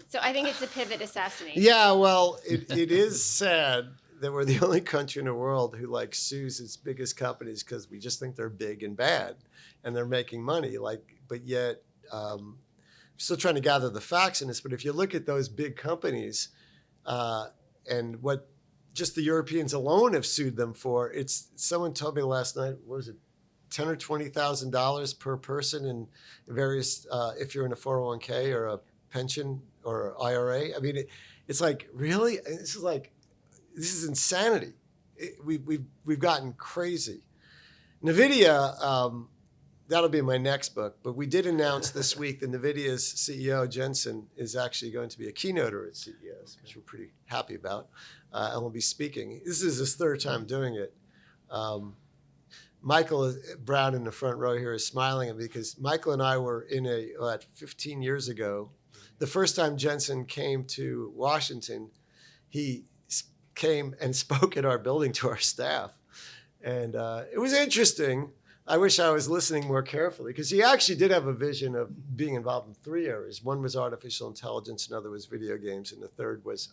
So I think it's a pivot assassination. Yeah, well, it is sad that we're the only country in the world who sues its biggest companies because we just think they're big and bad and they're making money. But yet, still trying to gather the facts in this. But if you look at those big companies and what just the Europeans alone have sued them for, someone told me last night, what was it, $10,000 or $20,000 per person in various, if you're in a 401k or a pension or IRA. I mean, it's like, really? This is insanity. We've gotten crazy. NVIDIA, that'll be my next book, but we did announce this week that NVIDIA's CEO, Jensen, is actually going to be a keynoter at CES, which we're pretty happy about, and will be speaking. This is his third time doing it. Michael Brown in the front row here is smiling at me because Michael and I were in 15 years ago. The first time Jensen came to Washington, he came and spoke at our building to our staff. And it was interesting. I wish I was listening more carefully because he actually did have a vision of being involved in 3 areas. One was artificial intelligence, another was video games, and the third was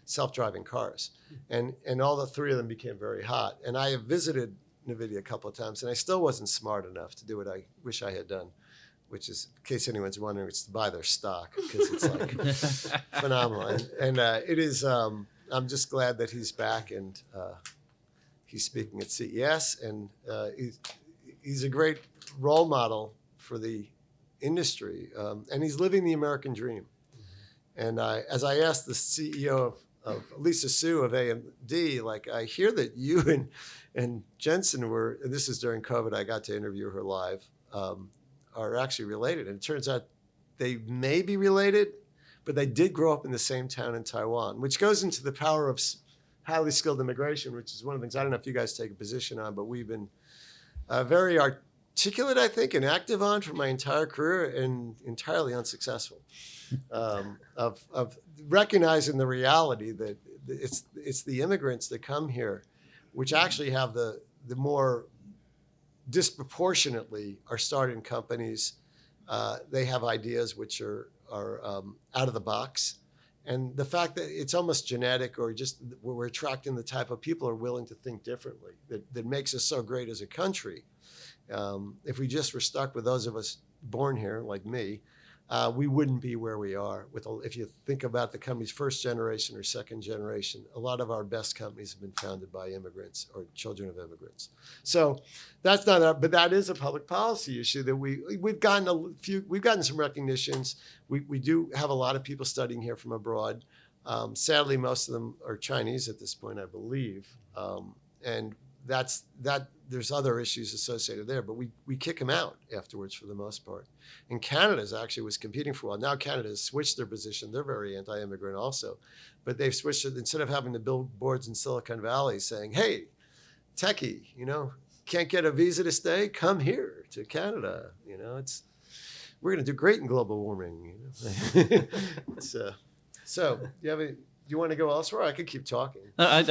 self-driving cars. And all the 3 of them became very hot. And I have visited NVIDIA a couple of times, and I still wasn't smart enough to do what I wish I had done, which is, in case anyone's wondering, it's to buy their stock because it's phenomenal. And it is, I'm just glad that he's back and he's speaking at CES, and he's a great role model for the industry, and he's living the American dream. And as I asked the CEO of Lisa Su of AMD, I hear that you and Jensen were, and this is during COVID, I got to interview her live, are actually related. And it turns out they may be related, but they did grow up in the same town in Taiwan, which goes into the power of highly skilled immigration, which is one of the things, I don't know if you guys take a position on, but we've been very articulate, I think, and active on for my entire career, and entirely unsuccessful. Of recognizing the reality that it's the immigrants that come here, which actually have the more disproportionately are starting companies. They have ideas which are out of the box. And the fact that it's almost genetic, or just we're attracting the type of people who are willing to think differently, that makes us so great as a country. If we just were stuck with those of us born here, like me, we wouldn't be where we are. If you think about the company's first generation or second generation, a lot of our best companies have been founded by immigrants or children of immigrants. So that's not, but that is a public policy issue that we've gotten some recognitions. We do have a lot of people studying here from abroad. Sadly, most of them are Chinese at this point, I believe, and there's other issues associated there, but we kick them out afterwards for the most part. And Canada actually was competing for a while. Now Canada has switched their position. They're very anti-immigrant also, but they've switched it. Instead of having the billboards in Silicon Valley saying, "Hey, techie, can't get a visa to stay? Come here to Canada. We're going to do great in global warming." So do you want to go elsewhere? I could keep talking. I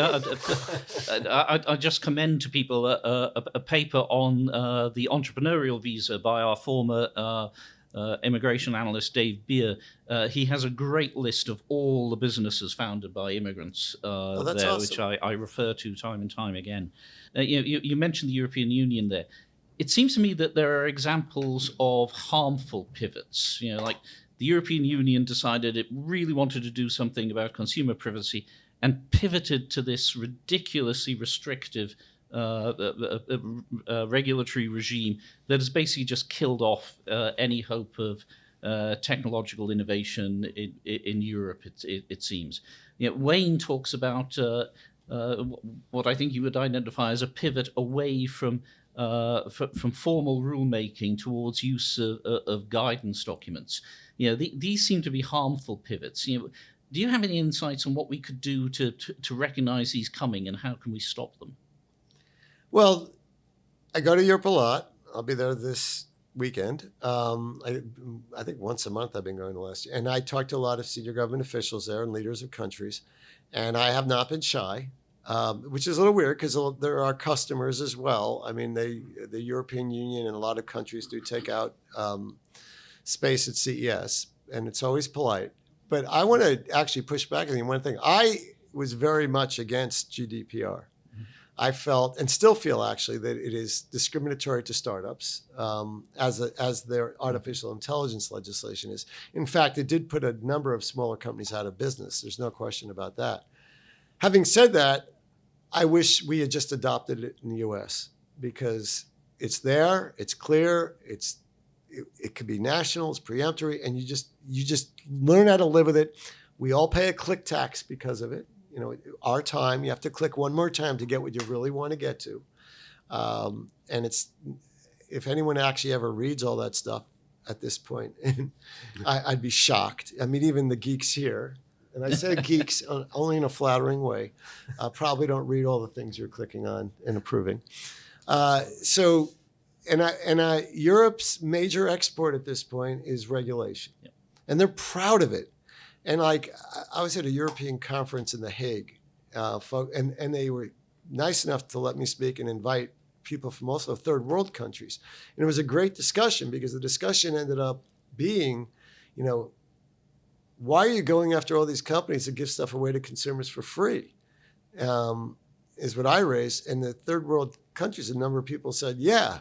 just commend to people a paper on the entrepreneurial visa by our former immigration analyst, Dave Beer. He has a great list of all the businesses founded by immigrants there, awesome. which I refer to time and time again. You mentioned the European Union there. It seems to me that there are examples of harmful pivots, like the European Union decided it really wanted to do something about consumer privacy and pivoted to this ridiculously restrictive regulatory regime that has basically just killed off any hope of technological innovation in Europe, it seems. Wayne talks about what I think you would identify as a pivot away from formal rulemaking towards use of guidance documents. These seem to be harmful pivots. Do you have any insights on what we could do to recognize these coming, and how can we stop them? Well, I go to Europe a lot. I'll be there this weekend. I think once a month I've been going the last year. And I talk to a lot of senior government officials there and leaders of countries. And I have not been shy, which is a little weird because there are customers as well. I mean, the European Union and a lot of countries do take out space at CES, and it's always polite. But I want to actually push back on one thing. I was very much against GDPR. I felt, and still feel actually, that it is discriminatory to startups, as their artificial intelligence legislation is. In fact, it did put a number of smaller companies out of business. There's no question about that. Having said that, I wish we had just adopted it in the US, because it's there, it's clear, it could be national, it's preemptory, and you just learn how to live with it. We all pay a click tax because of it. Our time, you have to click one more time to get what you really want to get to. And if anyone actually ever reads all that stuff at this point, I'd be shocked. I mean, even the geeks here, and I say geeks only in a flattering way, probably don't read all the things you're clicking on and approving. Europe's major export at this point is regulation. Yeah. And they're proud of it. And I was at a European conference in The Hague, and they were nice enough to let me speak and invite people from also third world countries. And it was a great discussion, because the discussion ended up being, why are you going after all these companies that give stuff away to consumers for free? Is what I raised. And the third world countries, a number of people said, yeah,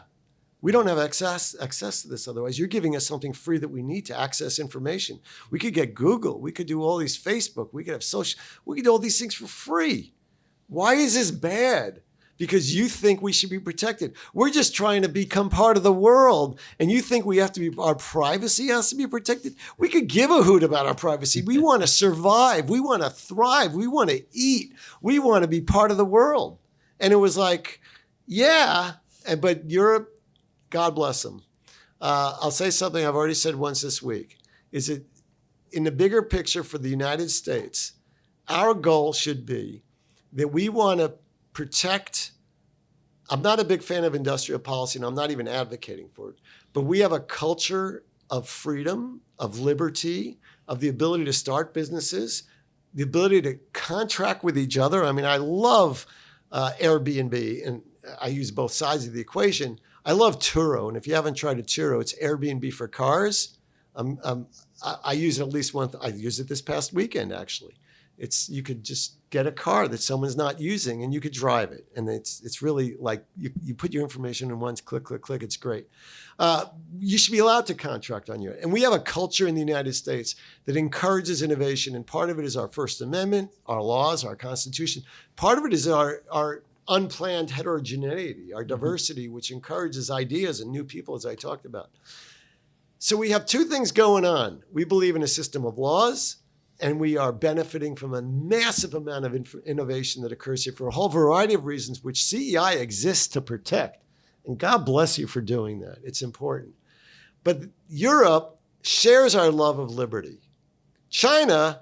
we don't have access to this otherwise. You're giving us something free that we need to access information. We could get Google. We could do all these Facebook. We could have social. We could do all these things for free. Why is this bad? Because you think we should be protected. We're just trying to become part of the world, and you think our privacy has to be protected? We could give a hoot about our privacy. We want to survive. We want to thrive. We want to eat. We want to be part of the world. And it was like, yeah, but Europe, God bless them. I'll say something I've already said once this week, is that in the bigger picture for the United States, our goal should be that we want to protect I'm not a big fan of industrial policy, and I'm not even advocating for it. But we have a culture of freedom, of liberty, of the ability to start businesses, the ability to contract with each other. I mean, I love Airbnb, and I use both sides of the equation. I love Turo, and if you haven't tried a Turo, it's Airbnb for cars. I use it at least once. I used it this past weekend, actually. You could just get a car that someone's not using and you could drive it. And it's really like you put your information in once, click, click, click. It's great. You should be allowed to contract on you. And we have a culture in the United States that encourages innovation. And part of it is our First Amendment, our laws, our Constitution. Part of it is our unplanned heterogeneity, our diversity, which encourages ideas and new people, as I talked about. So we have two things going on. We believe in a system of laws, and we are benefiting from a massive amount of innovation that occurs here for a whole variety of reasons, which CEI exists to protect. And God bless you for doing that. It's important. But Europe shares our love of liberty. China,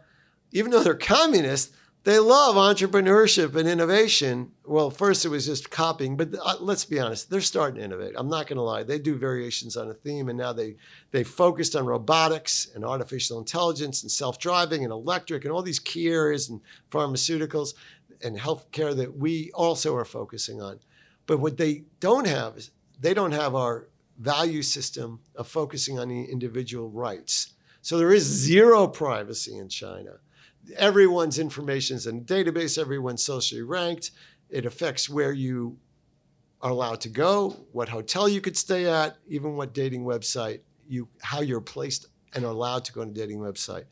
even though they're communist, they love entrepreneurship and innovation. Well, first it was just copying, but let's be honest, they're starting to innovate. I'm not going to lie. They do variations on a theme, and now they focused on robotics and artificial intelligence and self-driving and electric and all these key areas and pharmaceuticals and healthcare that we also are focusing on. But what they don't have is they don't have our value system of focusing on the individual rights. So there is zero privacy in China. Everyone's information is in a database. Everyone's socially ranked. It affects where you are allowed to go, what hotel you could stay at, even what dating website, how you're placed and are allowed to go on a dating website.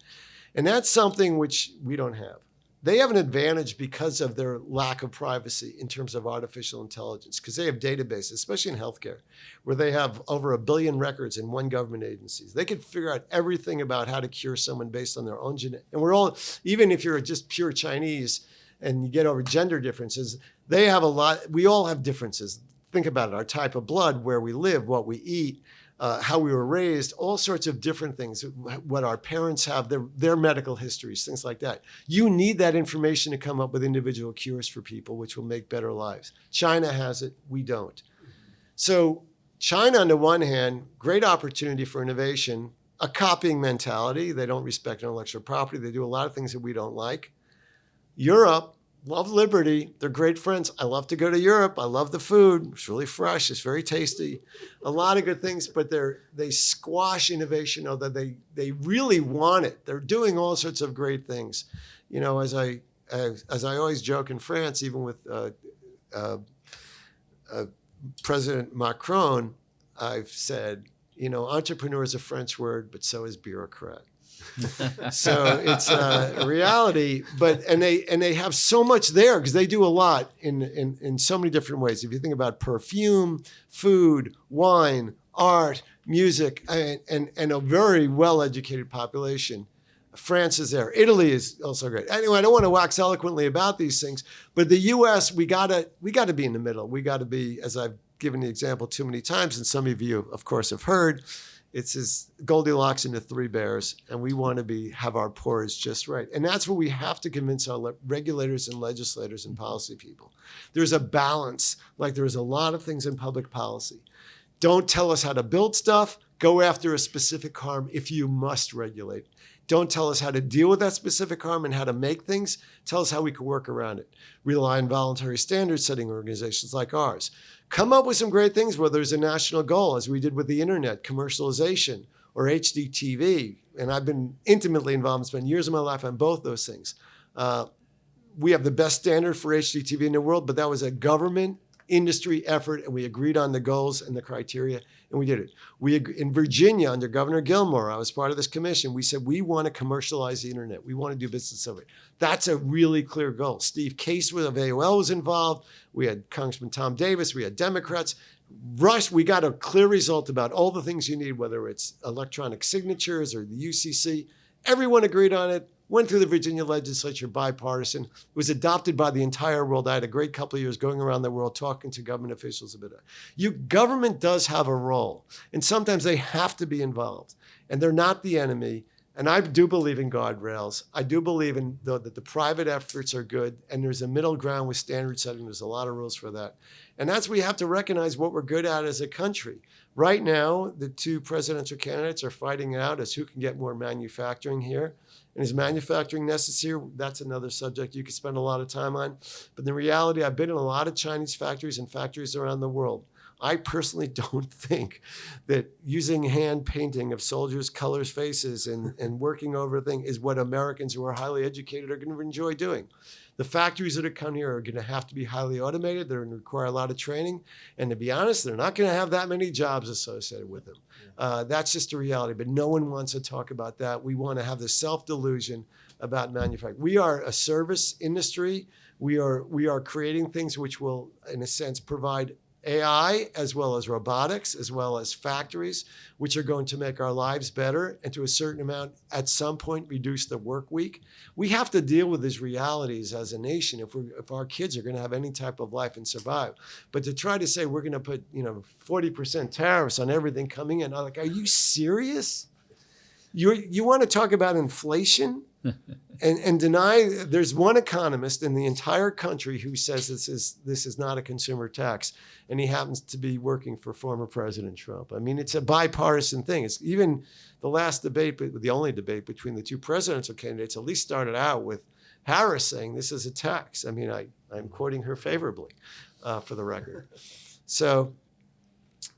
And that's something which we don't have. They have an advantage because of their lack of privacy in terms of artificial intelligence, because they have databases, especially in healthcare, where they have over 1 billion records in one government agency. They could figure out everything about how to cure someone based on their own genetic. And we're all, even if you're just pure Chinese and you get over gender differences, they have a lot, we all have differences. Think about it, our type of blood, where we live, what we eat, how we were raised, all sorts of different things, what our parents have, their medical histories, things like that. You need that information to come up with individual cures for people, which will make better lives. China has it, we don't. So China, on the one hand, great opportunity for innovation, a copying mentality. They don't respect intellectual property. They do a lot of things that we don't like. Europe, love liberty. They're great friends. I love to go to Europe. I love the food. It's really fresh. It's very tasty. A lot of good things, but they squash innovation, although they really want it. They're doing all sorts of great things. You know, as I always joke in France, even with President Macron, I've said, you know, entrepreneur is a French word, but so is bureaucrat. So it's a reality, and they have so much there because they do a lot in so many different ways. If you think about perfume, food, wine, art, music, and a very well-educated population, France is there. Italy is also great. Anyway, I don't want to wax eloquently about these things, but the U.S., we gotta be in the middle. We got to be, as I've given the example too many times, and some of you, of course, have heard. It's as Goldilocks and the Three Bears, and we want to have our pores just right. And that's what we have to convince our regulators and legislators and policy people. There's a balance, like there's a lot of things in public policy. Don't tell us how to build stuff. Go after a specific harm if you must regulate. Don't tell us how to deal with that specific harm and how to make things. Tell us how we can work around it. Rely on voluntary standard setting organizations like ours. Come up with some great things where there's a national goal, as we did with the internet, commercialization, or HDTV. And I've been intimately involved and spent years of my life on both those things. We have the best standard for HDTV in the world, but that was a government industry effort, and we agreed on the goals and the criteria, and we did it. In Virginia, under Governor Gilmore, I was part of this commission, we said we want to commercialize the internet. We want to do business of it. That's a really clear goal. Steve Case of AOL was involved. We had Congressman Tom Davis. We had Democrats. Rush, we got a clear result about all the things you need, whether it's electronic signatures or the UCC. Everyone agreed on it. Went through the Virginia legislature, bipartisan. It was adopted by the entire world. I had a great couple of years going around the world talking to government officials about it. Government does have a role, and sometimes they have to be involved, and they're not the enemy. And I do believe in guardrails. I do believe that the private efforts are good, and there's a middle ground with standard setting. There's a lot of rules for that. And that's where you have to recognize what we're good at as a country. Right now, the two presidential candidates are fighting out as who can get more manufacturing here. And is manufacturing necessary? That's another subject you could spend a lot of time on. But the reality, I've been in a lot of Chinese factories and factories around the world. I personally don't think that using hand painting of soldiers' colors, faces, and working over a thing is what Americans who are highly educated are going to enjoy doing. The factories that are coming here are going to have to be highly automated. They're going to require a lot of training. And to be honest, they're not going to have that many jobs associated with them. That's just a reality. But no one wants to talk about that. We want to have the self-delusion about manufacturing. We are a service industry. We are creating things which will, in a sense, provide AI, as well as robotics, as well as factories, which are going to make our lives better and to a certain amount, at some point, reduce the work week. We have to deal with these realities as a nation if our kids are going to have any type of life and survive. But to try to say we're going to put 40% tariffs on everything coming in, I'm like, are you serious? You want to talk about inflation? And deny, there's one economist in the entire country who says this is not a consumer tax, and he happens to be working for former President Trump. I mean, it's a bipartisan thing. It's even the last debate, but the only debate between the two presidential candidates, at least started out with Harris saying this is a tax. I mean, I'm quoting her favorably for the record. So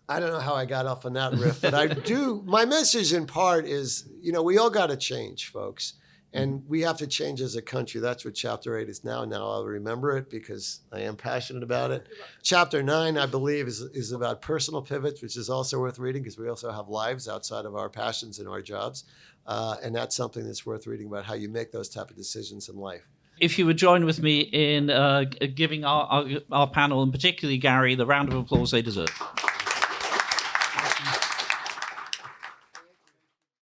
I don't know how I got off on that riff, but I do. My message in part is, we all got to change, folks. And we have to change as a country. That's what Chapter 8 is now. Now I'll remember it because I am passionate about it. Chapter 9, I believe, is about personal pivots, which is also worth reading because we also have lives outside of our passions and our jobs. And that's something that's worth reading about how you make those type of decisions in life. If you would join with me in giving our panel, and particularly Gary, the round of applause they deserve.